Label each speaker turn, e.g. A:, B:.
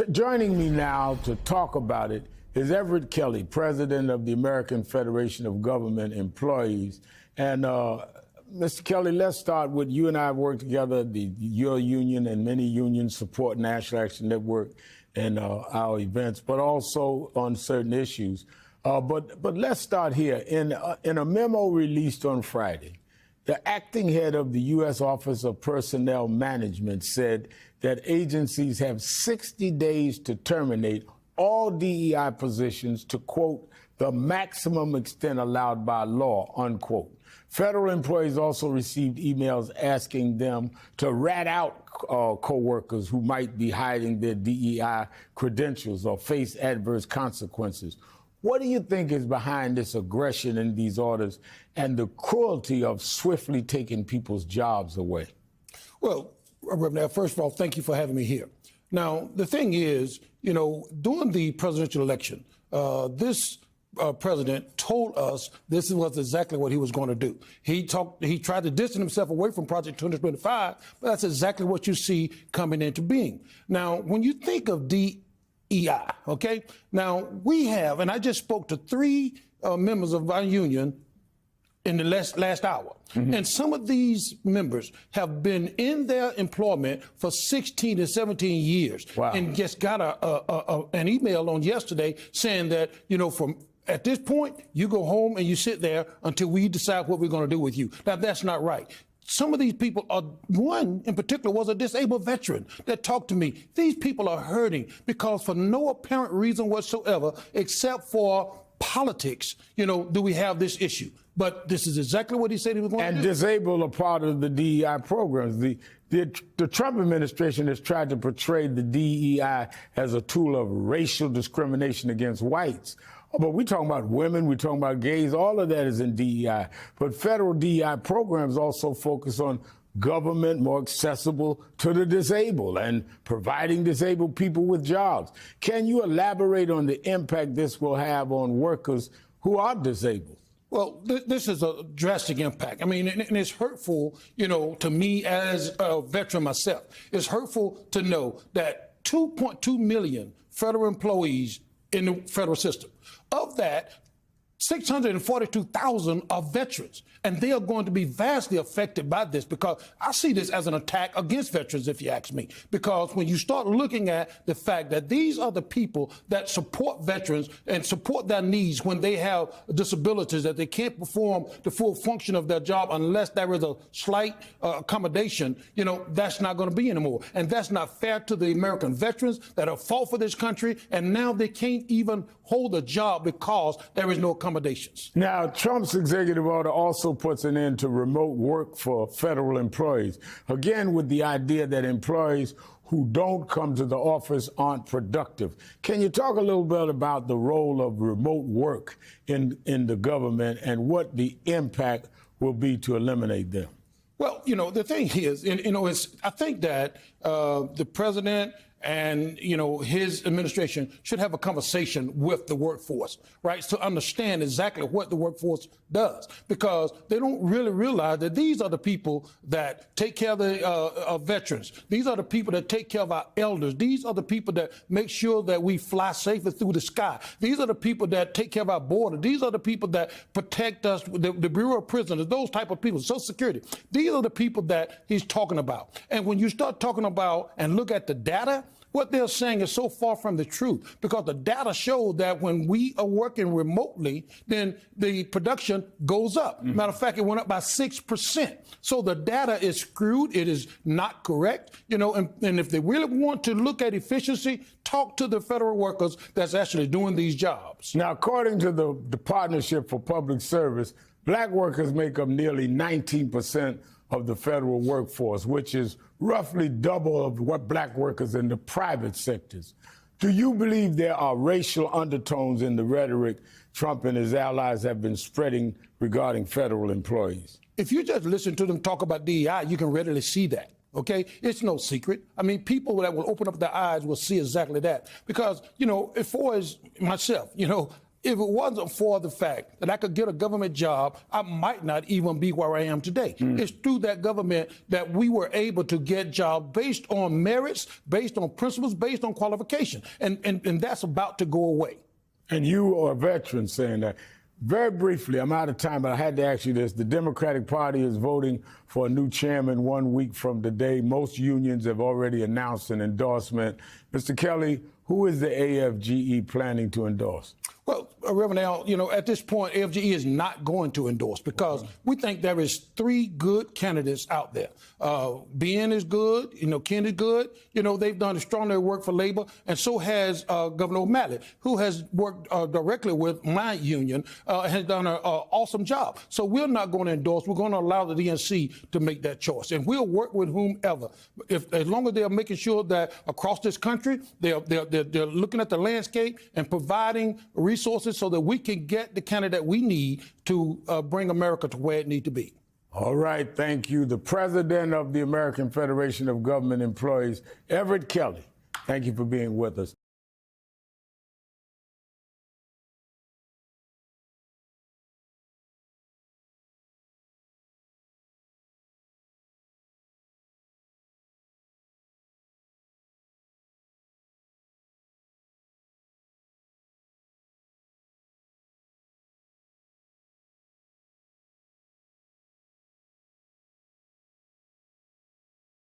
A: Joining me now to talk about it is Everett Kelly, president of the American Federation of Government Employees. And Mr. Kelly, let's start with you and I have worked together. Your union and many unions support National Action Network and our events, but also on certain issues. But let's start here. In a memo released on Friday, the acting head of the U.S. Office of Personnel Management said that agencies have 60 days to terminate all DEI positions to, quote, the maximum extent allowed by law, unquote. Federal employees also received emails asking them to rat out co-workers who might be hiding their DEI credentials or face adverse consequences. What do you think is behind this aggression in these orders and the cruelty of swiftly taking people's jobs away?
B: Well, Reverend, first of all, thank you for having me here. Now, the thing is, during the presidential election, this president told us this was exactly what he was going to do. He tried to distance himself away from Project 2025, but that's exactly what you see coming into being. Now, when you think of DEI, okay, now we have, and I just spoke to 3 members of our union in the last hour. Mm-hmm. And some of these members have been in their employment for 16 to 17 years. Wow. And just got an email on yesterday saying that, from at this point, you go home and you sit there until we decide what we're going to do with you. Now, that's not right. Some of these people one in particular was a disabled veteran that talked to me. These people are hurting because for no apparent reason whatsoever, except for politics, do we have this issue. But this is exactly what he said he was going to do.
A: And disabled are part of the DEI programs. The Trump administration has tried to portray the DEI as a tool of racial discrimination against whites. But we're talking about women, we're talking about gays, all of that is in DEI. But federal DEI programs also focus on government more accessible to the disabled and providing disabled people with jobs. Can you elaborate on the impact this will have on workers who are disabled?
B: Well, this is a drastic impact. I mean, and it's hurtful, to me as a veteran myself. It's hurtful to know that 2.2 million federal employees in the federal system. Of that, 642,000 are veterans, and they are going to be vastly affected by this because I see this as an attack against veterans, if you ask me, because when you start looking at the fact that these are the people that support veterans and support their needs when they have disabilities, that they can't perform the full function of their job unless there is a slight accommodation, that's not going to be anymore. And that's not fair to the American veterans that have fought for this country, and now they can't even hold a job because there is no accommodation.
A: Now, Trump's executive order also puts an end to remote work for federal employees, again with the idea that employees who don't come to the office aren't productive. Can you talk a little bit about the role of remote work in the government and what the impact will be to eliminate them?
B: Well, the thing is, I think that the president and, his administration should have a conversation with the workforce, right, to understand exactly what the workforce does, because they don't really realize that these are the people that take care of the veterans. These are the people that take care of our elders. These are the people that make sure that we fly safely through the sky. These are the people that take care of our border. These are the people that protect us, the Bureau of Prisoners, those type of people, Social Security. These are the people that he's talking about. And when you start talking about and look at the data, what they're saying is so far from the truth, because the data show that when we are working remotely, then the production goes up. Mm-hmm. Matter of fact, it went up by 6%. So the data is screwed. It is not correct. And if they really want to look at efficiency, talk to the federal workers that's actually doing these jobs.
A: Now, according to the Partnership for Public Service, black workers make up nearly 19% of the federal workforce, which is roughly double of what black workers in the private sectors. Do you believe there are racial undertones in the rhetoric Trump and his allies have been spreading regarding federal employees?
B: If you just listen to them talk about DEI, you can readily see that. Okay, it's no secret. I mean, people that will open up their eyes will see exactly that. Because, as far as myself, if it wasn't for the fact that I could get a government job, I might not even be where I am today. It's through that government that we were able to get jobs based on merits, based on principles, based on qualification. And that's about to go away.
A: And you are a veteran saying that. Very briefly, I'm out of time, but I had to ask you this. The Democratic Party is voting for a new chairman 1 week from today. Most unions have already announced an endorsement. Mr. Kelly, who is the AFGE planning to endorse? Well,
B: Reverend Al, at this point, AFGE is not going to endorse because we think there is 3 good candidates out there. Ben is good, Ken is good. They've done extraordinary work for labor, and so has Governor O'Malley, who has worked directly with my union, has done an awesome job. So we're not going to endorse. We're going to allow the DNC to make that choice, and we'll work with whomever, as long as they're making sure that across this country they're looking at the landscape and providing resources so that we can get the candidate we need to bring America to where it needs to be.
A: All right, thank you. The president of the American Federation of Government Employees, Everett Kelly, thank you for being with us.